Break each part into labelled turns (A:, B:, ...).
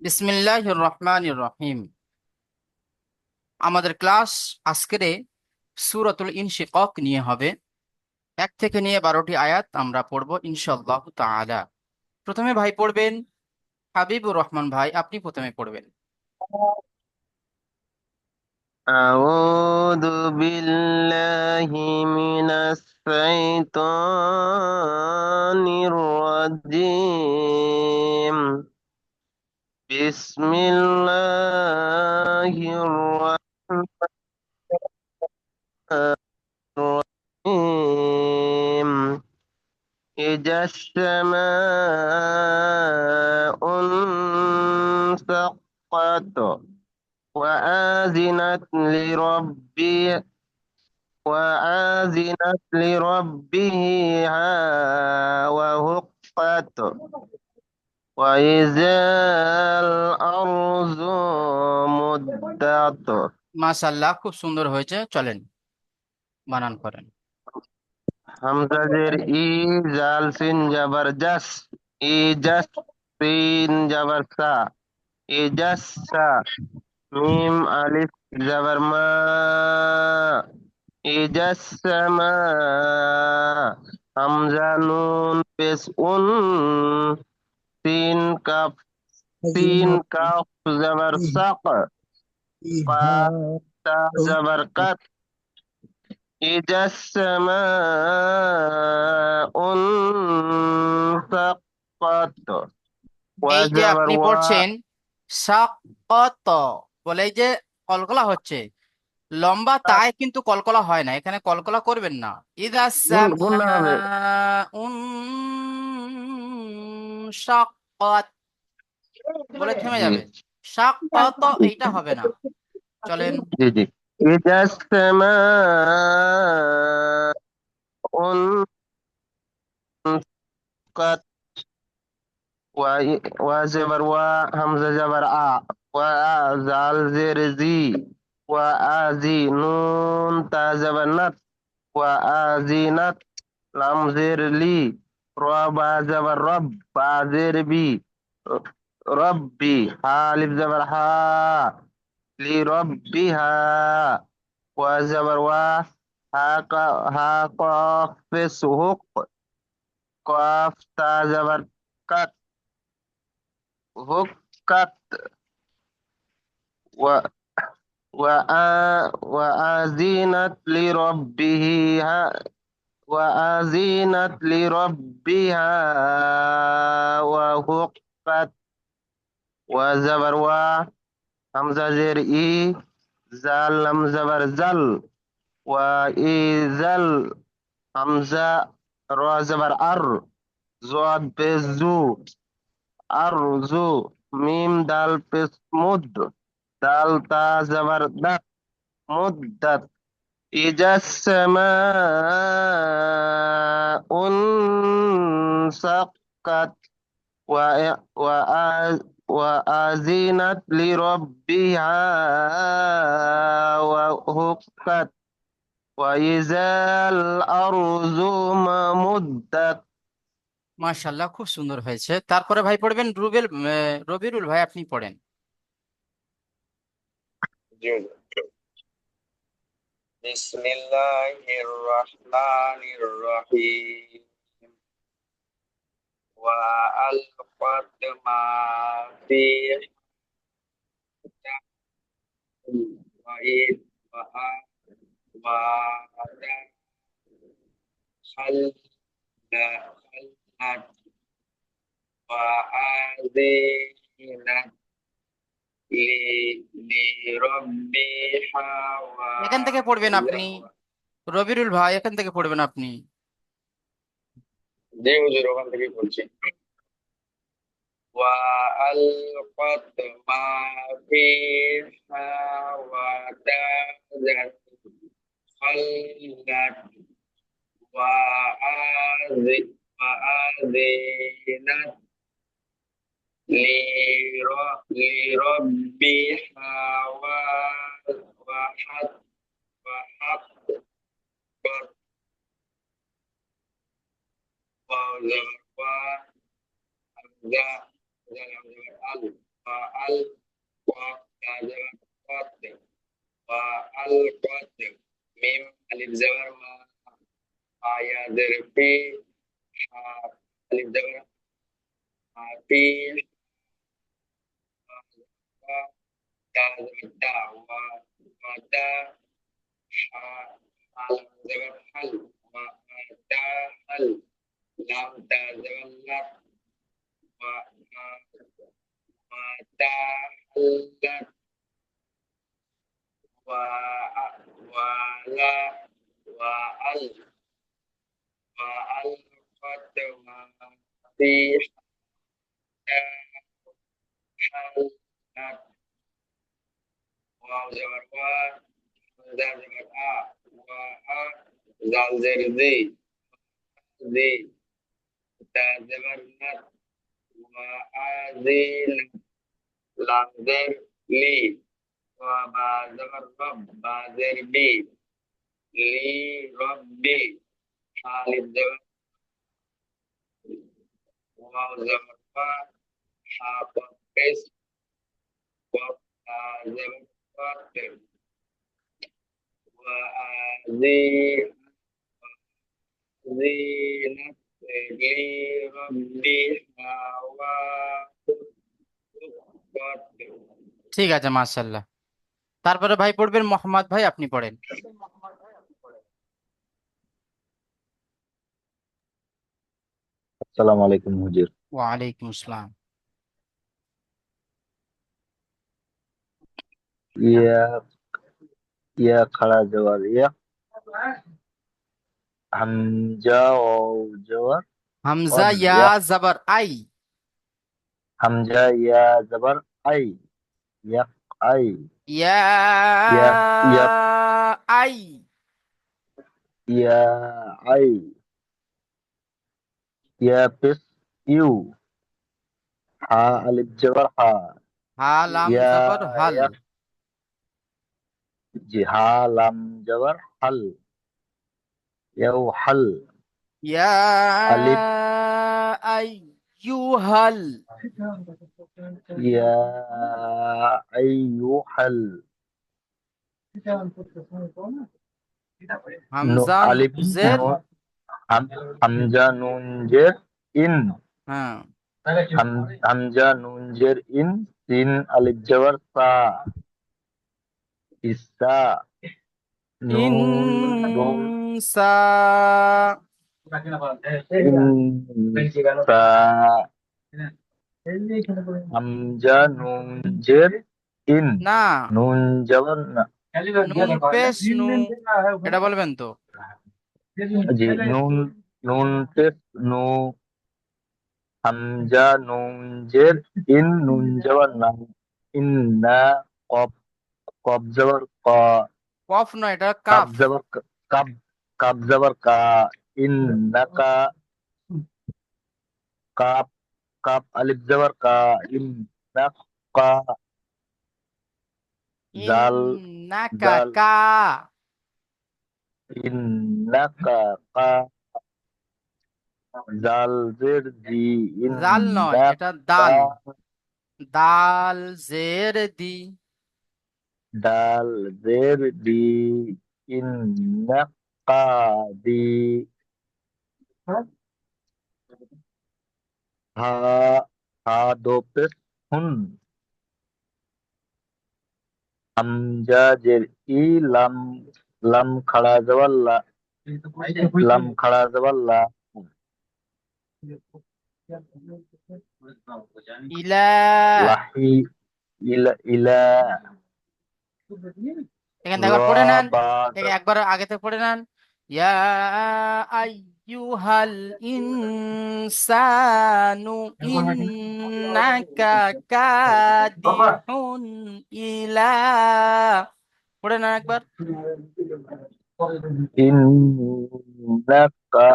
A: বিসমিল্লাহির রহমানির রহিম। আমাদের ক্লাস আজকের সূরাতুল ইনশিকাক নিয়ে হবে। 1 থেকে নিয়ে 12টি আয়াত আমরা পড়ব ইনশাআল্লাহ তাআলা। প্রথমে ভাই পড়বেন হাবিবুর রহমান ভাই, আপনি প্রথমে পড়বেন।
B: أعوذ بالله من الشيطان الرجيم. بسم الله الرحمن الرحيم. إذا السماء انشقت وآذنت لربها وحقت وإذا الأرض مدت.
A: মাশাআল্লাহ, খুব সুন্দর হয়েছে। চলেন বানান করেন।
B: হামজাজের ই, জাল সিন জাবার জাস, ই জাস, সিন জাবার সা, ই জাস সা, মিম আলিফ জাবার মা, ই জাস মা, হামজা নুন পেশ উন, সিন কাফ, সিন কাফ জাবার সাক, কাফ তা জাবার কাত. إذا السماء انشقت
A: এই যে
B: وزبر
A: আপনি পড়ছেন সাকাত বলে, এই যে কলকলা হচ্ছে, লম্বা তায় কিন্তু কলকলা হয় না, এখানে কলকলা করবেন না। ইদা
B: গুণা হবে।
A: সামাউন শাক্কাত বলে থেমে
B: জি
A: যাবে। শাক্কাত এইটা হবে না। চলেন।
B: জি জি। إذا السماء انشقت وزبر همزة جبر زال زير زي وآزي نون تا زبر نت وآزينت لام زير لي ربا زبر رب با زير بي ربي حالف زبر ها لربها وزبر ها قاف سهق قاف تا زبر كت هكت و وآذنت وآذنت لربها وحقت وزبر همزة زر إي زال لم زبر زل وإذل همزة را زبر أر زود بزو أرزو ميم دال بس مد دال تا زبر دك مدت إذا السماء انشقت وأذنت لربها وحقت وإذا الأرض مدت.
A: মাশাআল্লাহ, খুব সুন্দর হয়েছে। তারপরে ভাই পড়বেন রবিরুল ভাই, আপনি পড়েন।
C: জি হুজুর। বিসমিল্লাহির রহমানির রহিম। ওয়া আলকাত মা ফি ওয়াইদ ওয়া খাল্লাত ওয়া আযীনাত লিরাব্বিহা ওয়া
A: এখান থেকে পড়বেন আপনি। রবিরুল ভাই, এখান থেকে পড়বেন আপনি।
C: জি হুজুর, ওখান থেকে বলছি। وألقت ما فيها وتزت خلت وأذنت لربها وحقت যা জালাম জবর আল ওয়া আল কফ তা জবর কত ওয়া আল কত মিম আলিফ জবর মা আয়া জের ফি হা আলিফ জবর ফি তা জবর তা ওয়া তা হা আলম জবর হাল ওয়া তা হাল লাম তা জবর লাম ওয়া তা হাল ولا وأل وألقت ما في حلت واو زبر ذا زبر زال زر ذي تا زبر نت وأذيل لام زر لي وبا زبر رب با زر بي لي ربي حالف زبر واو زبر حاقب بس زبر قاتل وأذينت لي ربي قاتل
A: ঠিক আছে, মাশাআল্লাহ। তারপরে ভাই পড়বেন মোহাম্মদ ভাই, আপনি পড়েন।
D: আসসালামু আলাইকুম হুজুর।
A: ওয়ালাইকুম আসসালাম।
D: ইয়া ইয়া খাড়া জবর ইয়া, হামজা ও জবর
A: হামজা
D: অদ
A: ইয়া
D: ইয়া,
A: জবর আই।
D: হামজা ইয়া জবর আই, ইয়া আই,
A: ইয়া
D: ইয়া ইয়া
A: আই।
D: ইয়া আই, ইয়া পেশ ইউ, হা আলিফ জবর হা,
A: হা লাম
D: ইয়া
A: জবর হাল।
D: ইয়া, জি হা লাম জবর হাল, ইয়াও হাল,
A: ইয়া
D: আলিফ
A: আইয়ুহাল।
D: ইয়া আইয়ুহাল,
A: হামজা
D: আলিফ
A: জের,
D: নুন, হামজা নুন জের ইন,
A: হ্যাঁ,
D: হামজা নুন জের ইন, সিন আলিফ জবর সা, ইসা, নুন নুন
A: ইনসা।
D: ইনসা, হামজা নুন জের ইন,
A: না,
D: নুন জবর না,
A: নুন পেশ নু, এটা বলবেন তো।
D: জি নুন, নুন পেশ নু, হামজা নুন জের ইন, নুন জবর না, ইন্না, কফ, কফ জবর ক,
A: কফ নয়, এটা
D: কাপ
A: কাফ।
D: জবর কাপ, কাপ জবর কা, ইন্নাকা, কাপ, কাপ আলিফ জবর কা, ইন্নাকা, জাল,
A: ইন্নাকা
D: জাল,
A: কা।
D: ইন্নাকা কা, জাল জের জি,
A: জাল নয়, এটা
D: ইন্নাকা,
A: দাল। দাল জের দি।
D: ডাল জের ডি, ইন্নাকা দি, হা, হা দো পেশ হুন, হামজা জের ই, লাম, লাম খাড়া জবর লা, লাম খাড়া জবর লা,
A: ইলা।
D: লাহি, ইলা, ইলা,
A: এখান থেকে
D: র
A: একবার পড়ে নেন,
D: বা,
A: একবার আগে থেকে পড়ে নেন। ইয়া আইয়ুহাল ইনসানু ইন্নাকা কাদিহুন ইলা। পড়ে নেন একবার।
D: ইন্নাকা,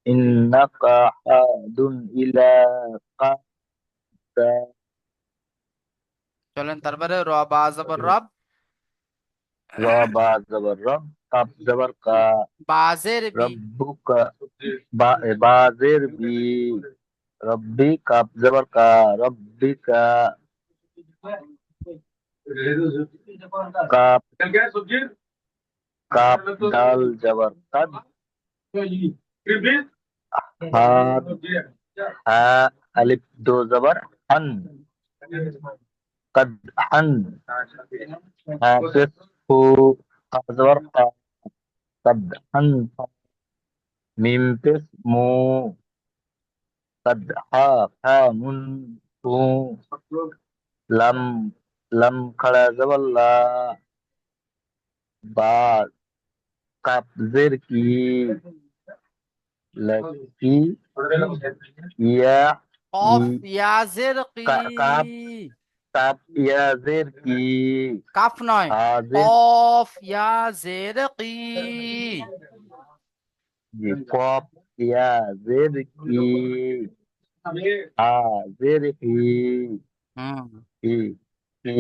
D: ইন্নাকা হাদুন ইলা কাদা,
A: চলেন তারপরে র বা জবর রব,
D: র বা জবর রব, কাপ জবর কা,
A: বাজের বি।
D: রব্বুকা, বা, বাজের বি, রব্বি কাপ জবর কা রব্বিকা কাপ কাপ ডাল জবর কাদ হাত হা আলিফ দো জবর আন قد حن حافظ هو জবর কা قد حن মিম পেশ মু قد হা হা মুন হু লাম লাম খাড়া জবর লা বা কাপ জের কি লাকি ইয়া
A: কফ
D: ই
A: ইয়াজের কি,
D: কাপ কাপ ইয়া জের কি
A: কাফ নয়,
D: হাজের
A: কফ ইয়াজের কি।
D: জি কপ ইয়া জের কি হাজের হি
A: হুম,
D: হি হি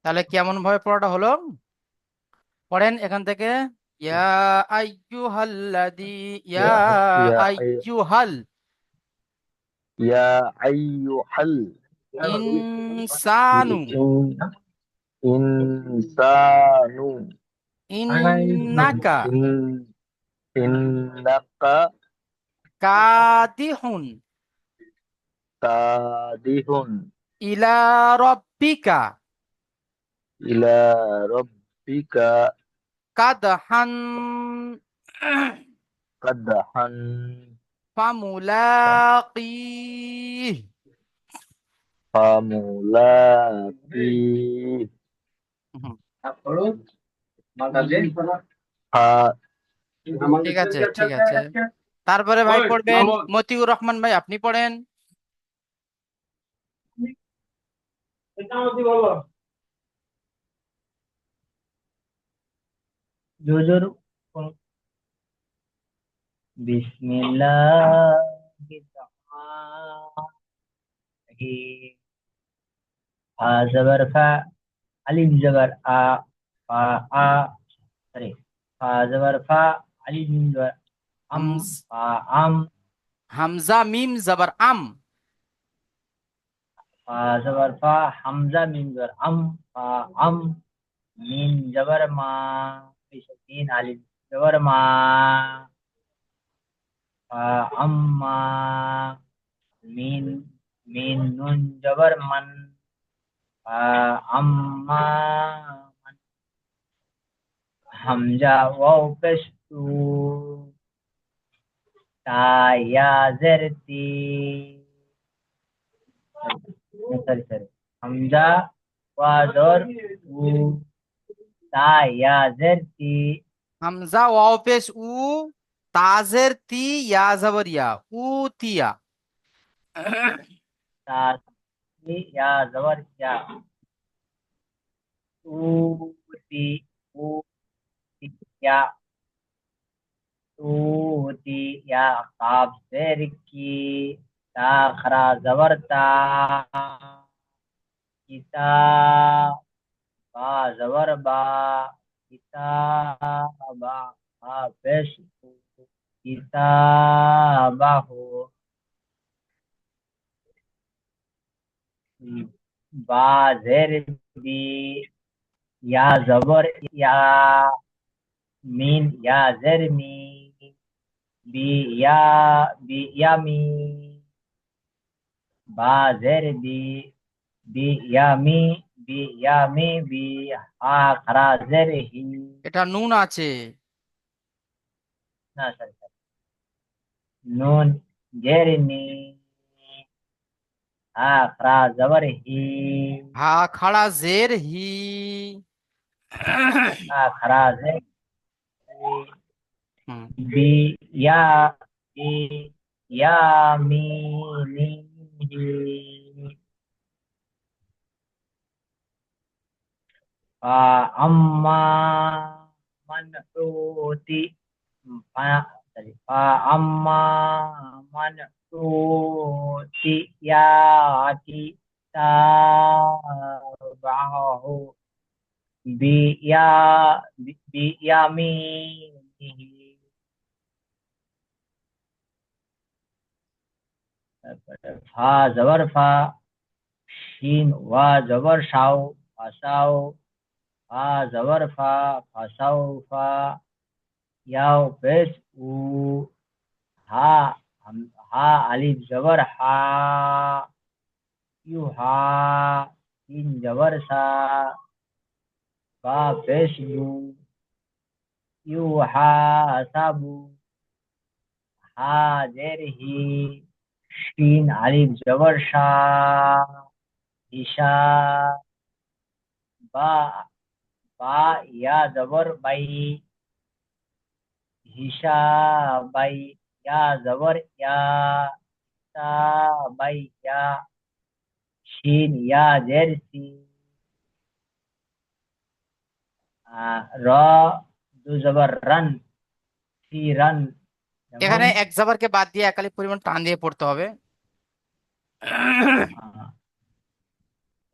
A: তাহলে কেমন ভাবে পড়াটা হলো? পড়েন এখান থেকে। ইয়া আইয়ুহাল্লাযী, ইয়া
D: ইয়া
A: আইয়ুহাল
D: ইয়া আইয়ুহাল
A: ইনসানু,
D: ইনসানু
A: ইন্নাকা
D: ইন ইন্নাকা
A: কাদিহুন
D: কাদিহুন
A: ইলা রাব্বিকা
D: ইলা রাব্বিকা
A: কাদহান
D: কাদহান
A: ফামুলাকিহ।
D: ফামুলাকি
A: হুম,
D: ফা
A: ঠিক আছে, ঠিক আছে। তারপরে ভাই পড়বেন মতিউর রহমান ভাই, আপনি পড়েন।
E: জোজোর বিসমিল্লাহির ফা জবর ফা আলিফ জবর আ ফা আ সরি ফা জবর ফা আলিফ মিম জবর আম
A: হামজ
E: ফা আম
A: হামজা মিম জবর আম,
E: ফা জবর ফা হামজা মিম জবর আম ফা আম মিম জবর মা তিন আলিফ জবর মা ফা আম্মা মিন মিন নুন জবর মান ফা আম্মা মান হামজা ওয়াও পেশ তু তা ইয়া জের তি সরি সরি হামজা ওয়া জর উ তা ইয়া জের তি
A: হামজা ওয়াও পেশ উ, তাজের তি, ইয়া জবর ইয়া, উতিয়া।
E: তা ইয়া জবর ইয়া উ তি উ তি ইয়া উ তি ইয়া কাব জের কি তা খরা জবর তা কিতা বা জবর বা কিতাবা বা পেশ কিতাবাহু বা জের বি ইয়া জবর ইয়া মিন ইয়া জের মি বি ইয়া বি ইয়ামি বা জের বি বি ইয়ামি বি ইয়ামি বি হা খরা জের হি
A: এটা নুন আছে।
E: না সরি নুন জের নি হা খরা জবর হি
A: হা খাড়া জের হি।
E: হা খরা জের হি
A: হুম,
E: বি ইয়া B ইয়ামিনিহি amma man uti sorry amma man uti ya kitabahu bi ya bi yaminihi ফা জবর ফা, শিন ওয়া জবর শাও, ফাসাও, ফা জবর ফা, ফাসাও ফা, ইয়াও পেশ উ, হা হা আলিফ জবর হা, ইউ হা, সিন জবর সা, বা পেশ বু, ইউ হা সাবু, হা জের হি, শিন আলিফ জবর শা, ইশা, বা বা ইয়া জবর বাই, হিসা বাই, ইয়া জবর ইয়া, তা বাই ইয়া, শিন ইয়া জের সি, র দু জবর রান, সি রান, যেমন
A: এখানে এক জাবারকে বাদ দিয়ে একালি পরিমাণ টান দিয়ে পড়তে হবে।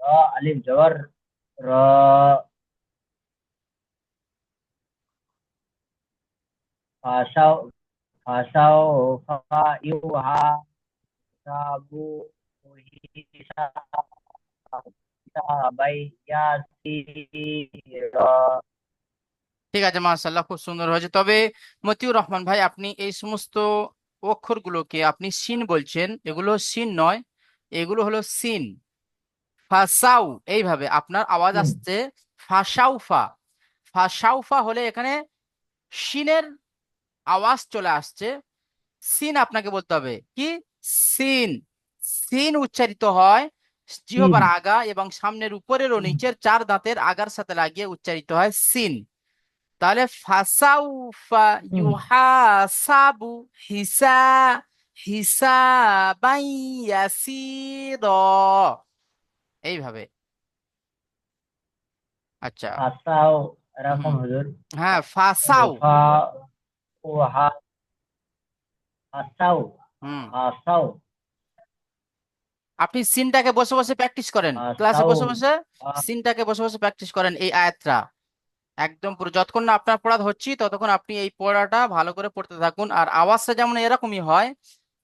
E: র আলিফ জবর র, ফাসাও ফাসাও ফা ইউ হা সাবু, হিসা বাই ইয়া সি র।
A: ঠিক আছে, মাশাআল্লাহ, খুব সুন্দর হয়েছে। তবে মতিউর রহমান ভাই, আপনি এই সমস্ত অক্ষরগুলোকে আপনি সিন বলছেন, এগুলো সিন নয়, এগুলো হলো সিন। ফাসাউ, এইভাবে আপনার আওয়াজ আসছে ফাসাউফা। ফাসাউফা হলে এখানে সিনের আওয়াজ চলে আসছে। সিন আপনাকে বলতে হবে কি, সিন। সিন উচ্চারিত হয়
E: তিন
A: জিহ্বার আগা এবং সামনের উপরের ও নিচের চার দাঁতের আগার সাথে লাগিয়ে উচ্চারিত হয় সিন। তাহলে ফাসাউফা ইউহাসাবু হিসা হিসাবান ইয়াসীরা, এইভাবে। আচ্ছা।
E: ফাসাও
A: হুম।
E: এরকম হুজুর।
A: হ্যাঁ, ফাসাও।
E: ফা ও হা, ফাসাও,
A: হুম।
E: ফাসাও,
A: আপনি সিনটাকে বসে বসে প্র্যাকটিস করেন, ক্লাসে
E: ফাসাও,
A: বসে বসে সিনটাকে বসে বসে প্র্যাকটিস করেন, এই আয়াতটা একদম পুরো যতক্ষণ না আপনার পড়া হচ্ছে ততক্ষণ আপনি এই পড়াটা ভালো করে পড়তে থাকুন। আর আওয়াজটা যেমন এরকমই হয়,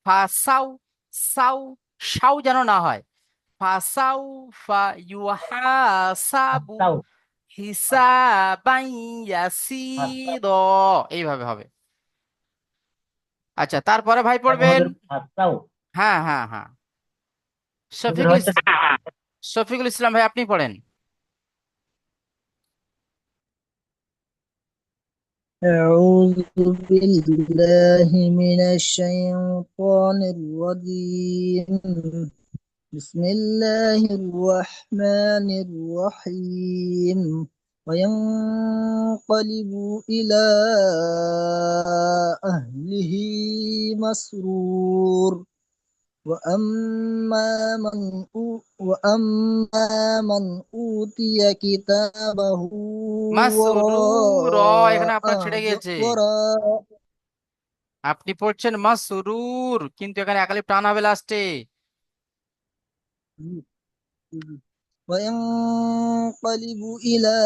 A: ফা সাউ, সাউ, সাউ যেন না হয়। ফা সাউ ফা ইউহাসাবু
E: ফাসাও,
A: হিসাবান
E: ফাসাও,
A: ইয়াসীরা, এইভাবে হবে। আচ্ছা, তারপরে ভাই
E: যেমন
A: পড়বেন।
E: হুজুর ফাসাও।
A: হ্যাঁ, হ্যাঁ, হ্যাঁ,
E: হুজুর
A: শফিকুল
E: হচ্ছে
A: শফিকুল ইসলাম ভাই, আপনি পড়েন।
F: أعوذ بالله من الشيطان الرجيم بسم الله الرحمن الرحيم وينقلب إلى أهله مسرور وأما من أوتي كتابه
A: মাসরুর, এখানে
F: وراء
A: আপনার ছেড়ে গিয়েছে।
F: وراء
A: আপনি পড়ছেন মাসরুর, কিন্তু এখানে একালিপ টান হবে লাস্টে।
F: وينقلب إلى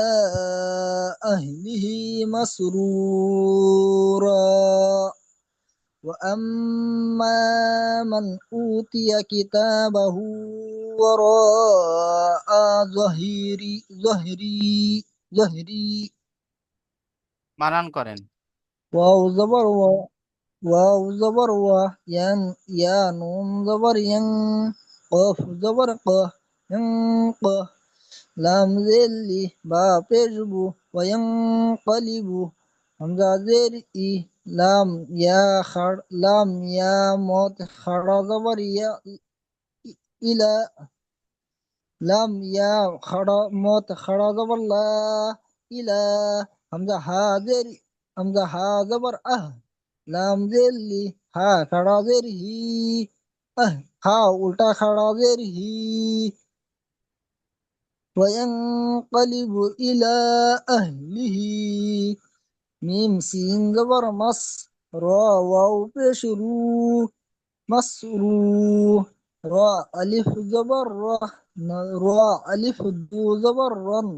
F: أهله مسرورا وأما من أوتي كتابه وراء ظهري
A: বানান করেন।
F: واو زبر واو زبر يا نون زبر قاف زبر ينق لام زيل با بيجبو وينقلب همزة زير لام يا موت خرا زبر يا إلى لام يا خرا موت خرا زبر لا إلى همزة ها زبر لام زير ها خرا زير هي ها उल्टा खड़ा زير هي وينقلب إلى أهله ميم سين زبر مص را واو پیش رو مصرو را ألف زبر را ألف دو زبر رن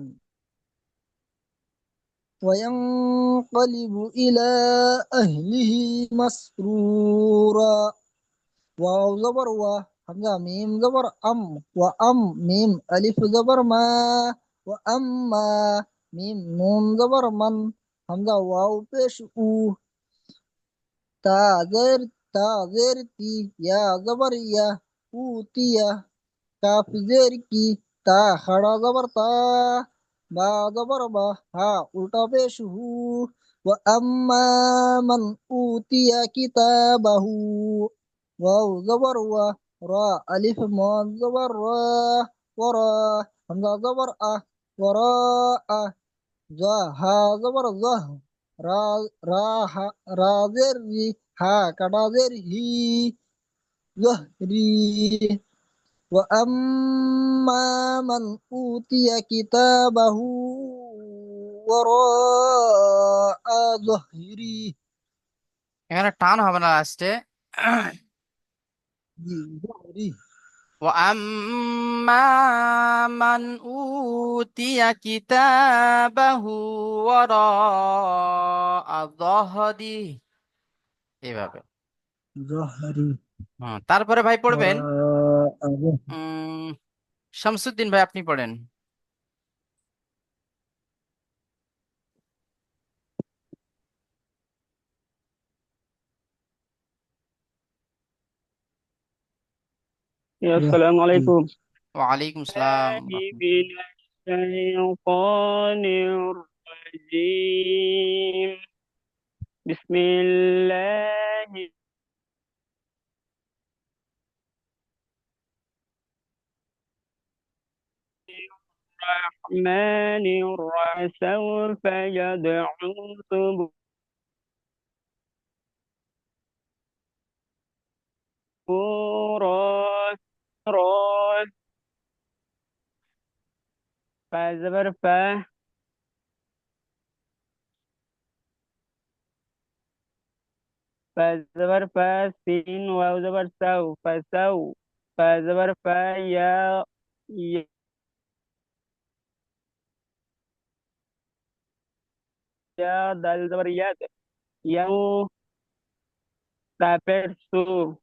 F: وينقلب إلى أهله مسرورا واو زبر همزة ميم زبر وأم ميم ألف زبر ما وأما ميم نون زبر من همزة واو پیش تا زير تا زير تي يا زبر يا أوتيا كاف زير کی تا خڑا زبر تا با زبر با ها الٹا پیش وأما من أوتي كتابه واو زبر را ألف ماد زبر ورا همزة زبر وراء ذا ها زبر را را زر ها كدا زر زهري وأما من أوتي كتابه وراء ظهري
A: এখানে টান হবে না লাস্টে।
F: ظهري
A: وأما من أوتي كتابه وراء ظهره এইভাবে।
F: ظهري
A: তারপরে ভাই পড়বেন
F: وراء ظهري
A: শামসুদ্দিন ভাই, আপনি পড়েন।
G: السلام عليكم.
A: ওয়ালাইকুম আসসালাম
G: من الشيطان الرجيم. بسم الله الرحمن الرحيم. سوف يدعو ثبورا. فزبر فزبر سين واو زبر فسو. فزبر يا دال زبر يو سو.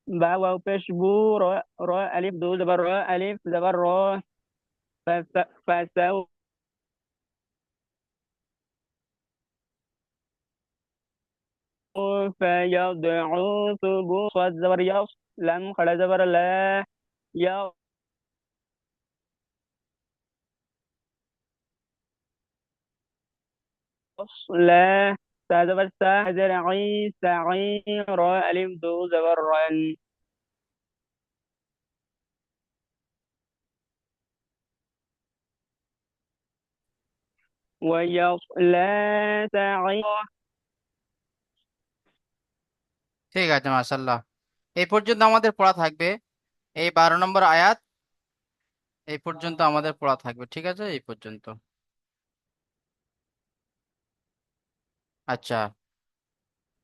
G: با واو پیش بو را الف دو زبر را الف زبر را فسو. فيدعو ثبور. صاد زبر يص لم خلا زبر لا يص. لا تا زبر سا زرعي سعي را الف دو زبر رن. ويصلى سعيرا.
A: ঠিক আছে, মাশাআল্লাহ। এই পর্যন্ত আমাদের পড়া থাকবে। এই 12 নম্বর আয়াত এই পর্যন্ত আমাদের পড়া থাকবে, ঠিক আছে? এই পর্যন্ত। আচ্ছা,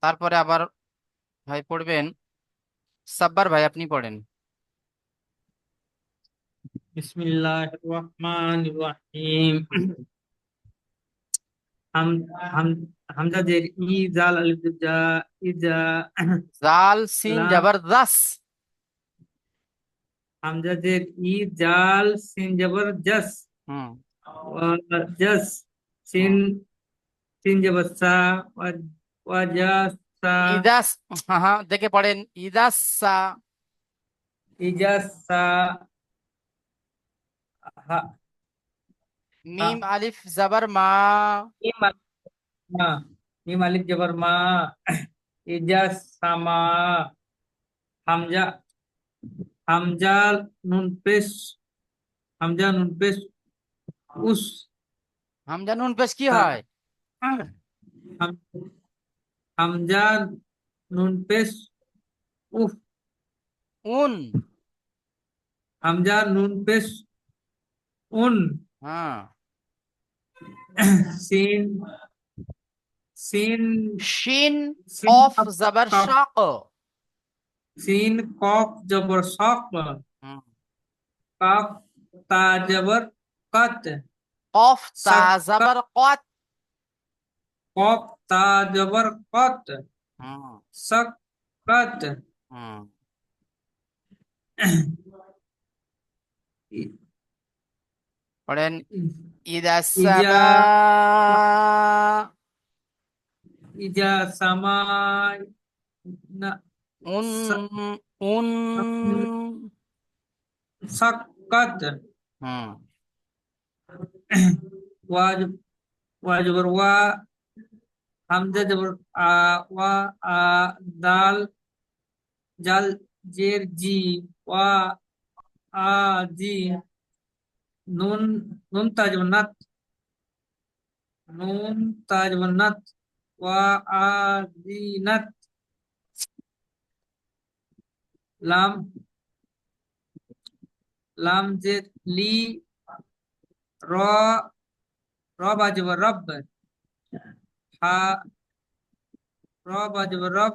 A: তারপরে আবার ভাই পড়বেন সাব্বার ভাই, আপনি পড়েন।
H: বিসমিল্লাহির রহমানির রহিম। হামজা জের ই জাল আলিফ জা ইজা
A: জাল সিন
H: লাম।
A: জাবার জাস।
H: হামজা জের ই জাল সিন জবর জাস।
A: হুম
H: জাস সিন
A: হুম
H: সিন জবর সা ওয়া জাসা।
A: ইদাস, হ্যাঁ হ্যাঁ, দেখে পড়েন। ইদাসা
H: ইজাসা হা
A: মিম আলিফ জাবার মা।
H: মিম আলিফ মা। মিম আলিফ জবর মা। ইজাসামা। হামজা হামজা নুন পেশ। হামজা নুন পেশ উস।
A: হামজা নুন পেশ কি
H: তা-
A: হয়?
H: হাম- হামজা নুন পেশ উফ।
A: উন।
H: হামজা নুন পেশ উন।
A: হ্যাঁ।
H: সিন সিন
A: শিন
H: সিন
A: কফ
H: কফ
A: জাবার
H: কফ।
A: শাক।
H: সিন কফ জবর শক।
A: হুম
H: কফ তা জবর কত।
A: কফ তা
H: সাক্কাত
A: জাবার কত।
H: কফ তা জবর কত
A: হুম
H: সাক্কাত
A: হুম পড়েন ইদা
H: ইজা
A: সামা
H: ইজা সামা না
A: উন
H: সা-
A: উন
H: সাক্কাত
A: হুম
H: ওয়াজ ওয়াজবর ওয়া হামজা জবর আ ওয়া আ দাল জাল জের জি ওয়া আ জি নুন নুন তাজবর নাত নুন তাজবর নাত ওয়া আ জি নাত লাম লাম জের লি র র বাজবর রব হা র বাজবর রব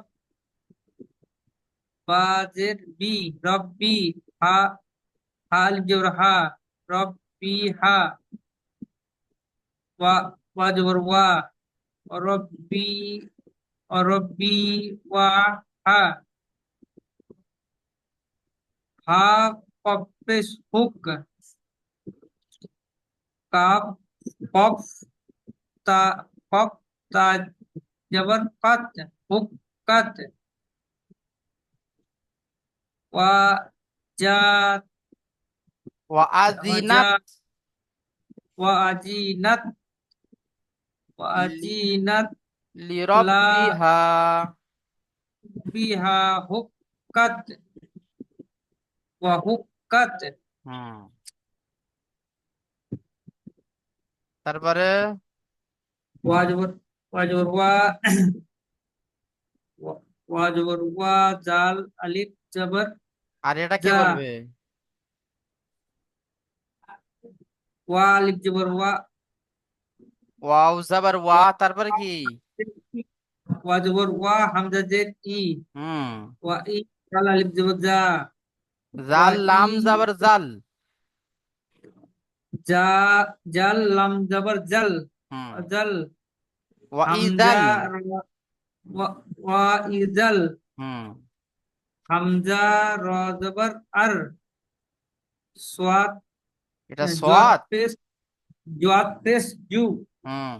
H: বা জের বি রব্বি হা হা আলিফ জবর হা রব্বি হা ওয়া ওয়া জবর ওয়া রব্বি রব্বি ওয়া হা হা কফ পেশ হুক কাফ কফ তা কফ তা জবর কাত হুক কাত ওয়া জাত
A: ওয়া
H: ওয়া
A: আযিনাত
H: জাত ওয়া আজিনাত ওয়া আজিনাত লা
A: লিরাব্বিহা
H: বিহা হুক্কাত ওয়া হুক্কাত
A: হুম তারপরে
H: ওয়া জবর ওয়া জবর ওয়া ওয়া জবর ওয়া জাল আলিফ জবর
A: আর এটা কে
H: জা
A: বলবে?
H: ওয়া আলিফ জবর ওয়া
A: ওয়াও জাবার ওয়া,
H: ওয়া
A: তারপরে কি?
H: ওয়া জবর ওয়া হামজা জের ই
A: হুম
H: ওয়া ই জাল আলিফ জবর জা ওয়া
A: জাল
H: ই
A: লাম জাবার জাল।
H: জা জাল লাম জবর জাল
A: হুম
H: জাল
A: ওয়া
H: হামজা
A: ইদাল।
H: ওয়া ওয়া ইজাল
A: হুম
H: হামজা র জবর আর সোয়াদ
A: এটা
H: জোয়াদ
A: সোয়াত।
H: পেশ জোয়াদ পেশ জু
A: হুম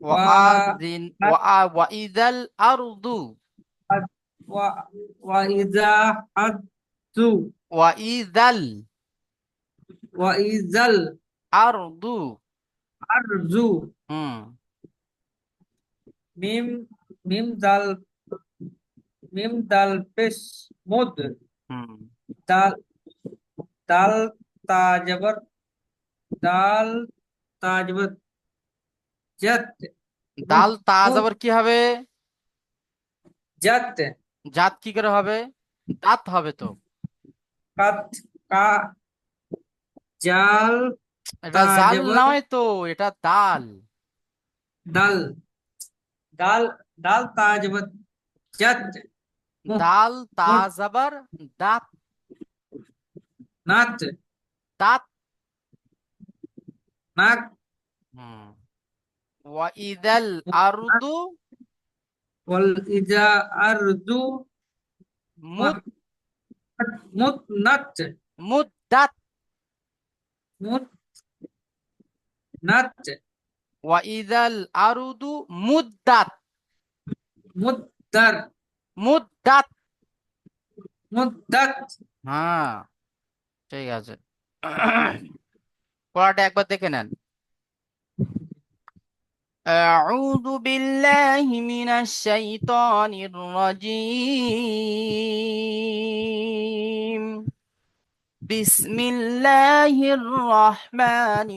A: ওয়া
H: ওয়া
A: আযিন ওয়া ইদাল আরদু।
H: ওয়া ওয়া ইজা হাজু
A: ওয়া ইদাল
H: ওয়া ইজাল
A: আরদু।
H: আরজু
A: হুম
H: মিম মিম দাল মিম দাল পেশ মুদ
A: হুম
H: দাল দাল তা জবর দাল তা জবর জাত মুদ
A: দাল তা
H: মুদ
A: যাবার কি হবে?
H: জাত
A: জাত কি করে হবে? দাঁত হবে তো।
H: কাত কা জাল
A: এটা
H: তা
A: জাল
H: জবর
A: নয় তো, এটা দাল।
H: দাল দাল দাল তা জবর জাত মুহ
A: দাল তা
H: মুদ
A: যাবার দাঁত।
H: নাত
A: দাঁত।
H: নাক
A: হুম ওয়া ইদাল আরদু
H: ওয়াল ইজা আরজু
A: মুদ
H: মুদ নাত
A: মুদ্দাত।
H: মুদ নাত
A: ওয়া ইদাল আরদু মুদ্দাত।
H: মুদ্দার
A: মুদ্দাত।
H: মুদ্দাত
A: হ্যাঁ ঠিক আছে। পড়াটা একবার দেখে নেন। أعوذ بالله من الشيطان الرجيم. بسم الله الرحمن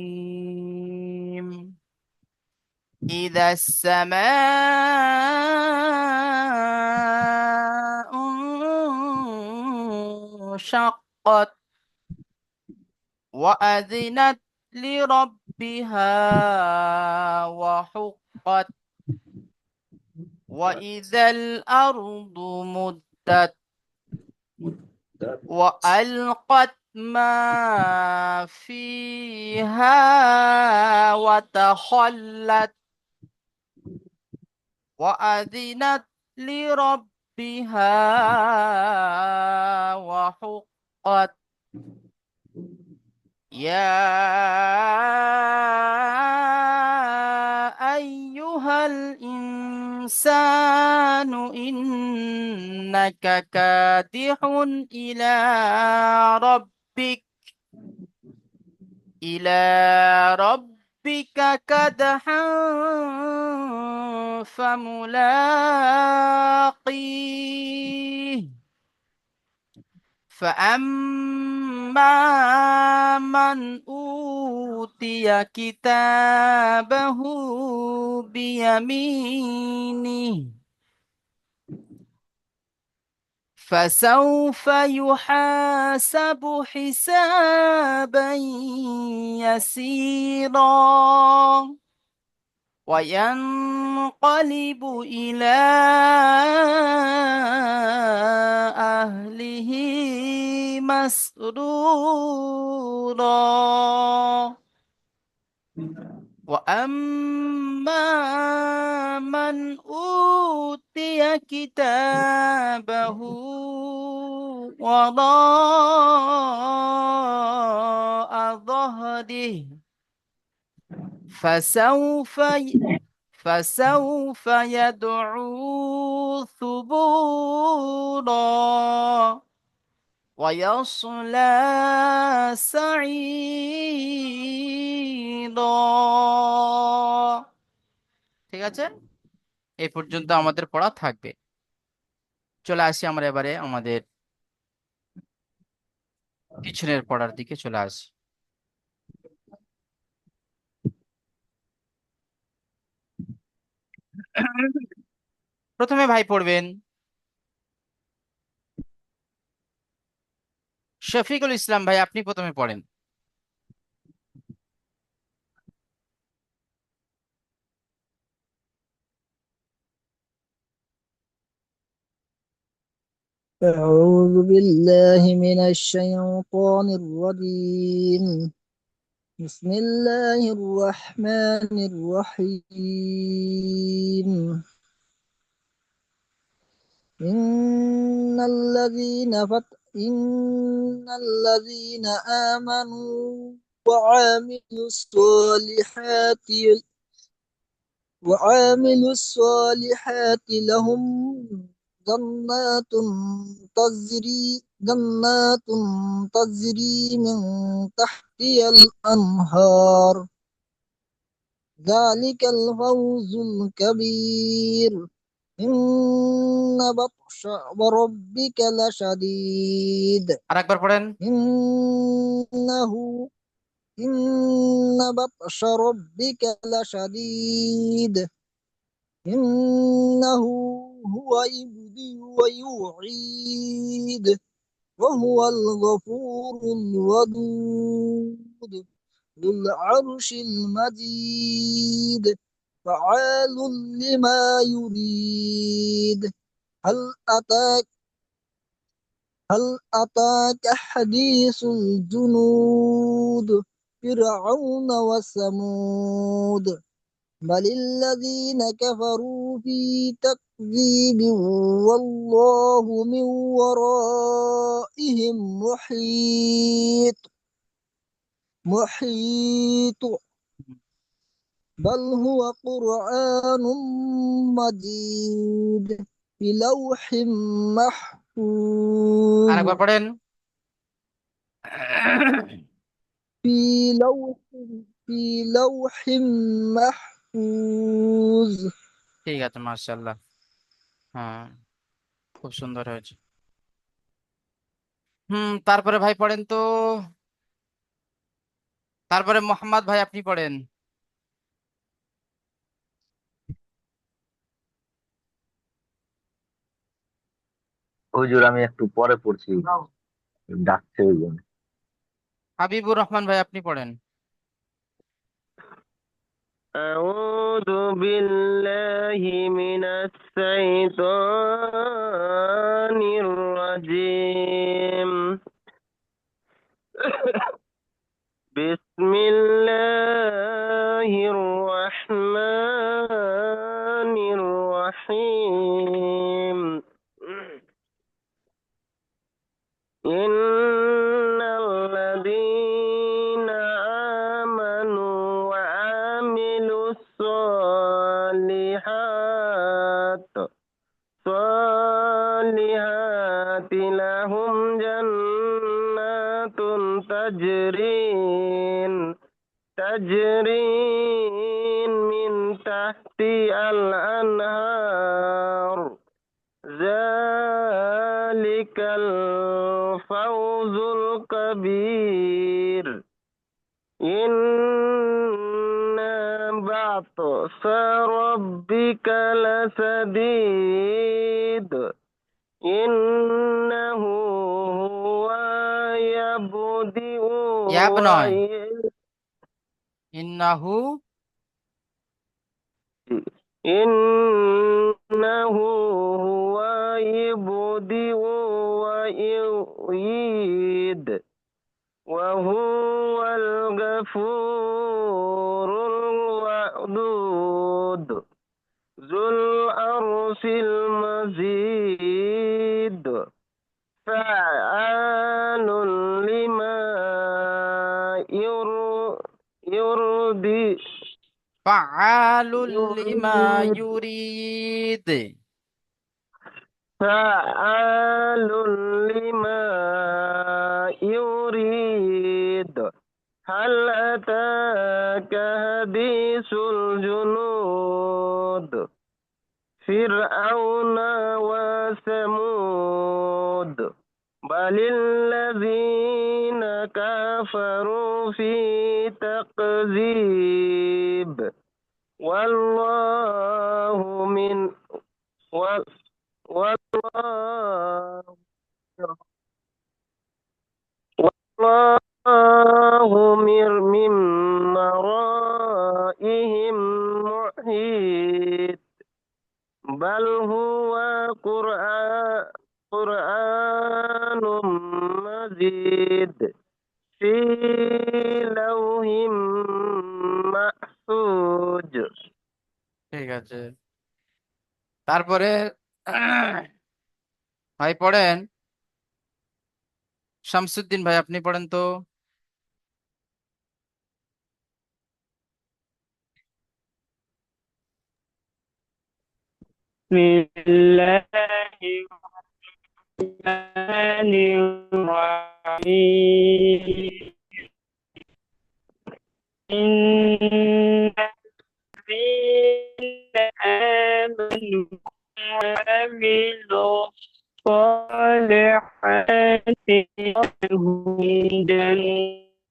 A: الرحيم. إذا السماء انشقت وأذنت لربها وحقت وإذا الأرض مدت وألقت ما فيها وتخلت وأذنت لربها وحقت يا أيها الإنسان إنك كادح إلى ربك إلى ربك كدحا فملاقيه فأما من أوتي كتابه بيمينه فسوف يحاسب حسابا يسيرا وينقلب إلى أهله مسرورا وأما من أوتي كتابه وراء ظهره فسوف فسوف يدعو ثبورا ويصلى سعيرا। ঠিক আছে, এই পর্যন্ত আমাদের পড়া থাকবে। চলে আসি আমরা এবারে আমাদের পিছনের পড়ার দিকে চলে আসি। প্রথমে ভাই পড়বেন শফিকুল ইসলাম ভাই, আপনি প্রথমে পড়েন।
F: أعوذ بالله من الشيطان الرجيم. بسم الله الرحمن الرحيم. إن الذين آمنوا وعاملوا الصالحات لهم جنات جنات تجري من تحتها الأنهار. ذلك الفوز الكبير. إن بطش ربك لشديد.
A: আরেকবার পড়েন।
F: إنه إن بطش ربك لشديد. إنه هو يبدئ ويعيد وهو الغفور الودود ذو العرش المجيد فعال لما يريد. هل أتاك هل أتاك حديث الجنود فرعون وثمود بل الذين كفروا في تكذيب والله من ورائهم محيط بل هو قرآن مجيد في لوح محفوظ
A: আরেকবার পড়েন।
F: في لوح في لوح محفوظ.
A: ঠিক আছে, মাশাআল্লাহ। হ্যাঁ, খুব সুন্দর হয়েছে। তারপরে ভাই পড়েন তো। তারপরে মোহাম্মদ ভাই আপনি পড়েন।
D: হুজুর আমি একটু পরে পড়ছি, ডাকছে ওই জন্য।
A: হাবিবুর রহমান ভাই আপনি পড়েন।
B: أعوذ بالله من الشيطان الرجيم بسم الله الرحمن الرحيم إن الذين آمنوا وعملوا الصالحات لهم جنات تجري من تحت الأنهار ذلك الفوز الكبير إن بطش ربك لشديد إنه هو يبدئ
A: ইয়াব নয়, ইন্নাহু
B: إنه هو يبدئ ويعيد وهو الغفور الودود ذو العرش المجيد فعال لما يرضي
A: ফাআলুল লিমা ইউরিদ।
B: فعال لما يريد هل أتاك حديث الجنود فرعون وثمود بل الذين كفروا في تكذيب والله من ورائهم محيط بل هو قرآن مجيد في لوح محفوظ
A: ঠিক আছে, তারপরে ভাই পড়েন, শামসুদ্দিন ভাই আপনি পড়েন তো।
G: بسم الله الرحمن الرحيم إن الذين آمنوا وعملوا الصالحات لهم جنات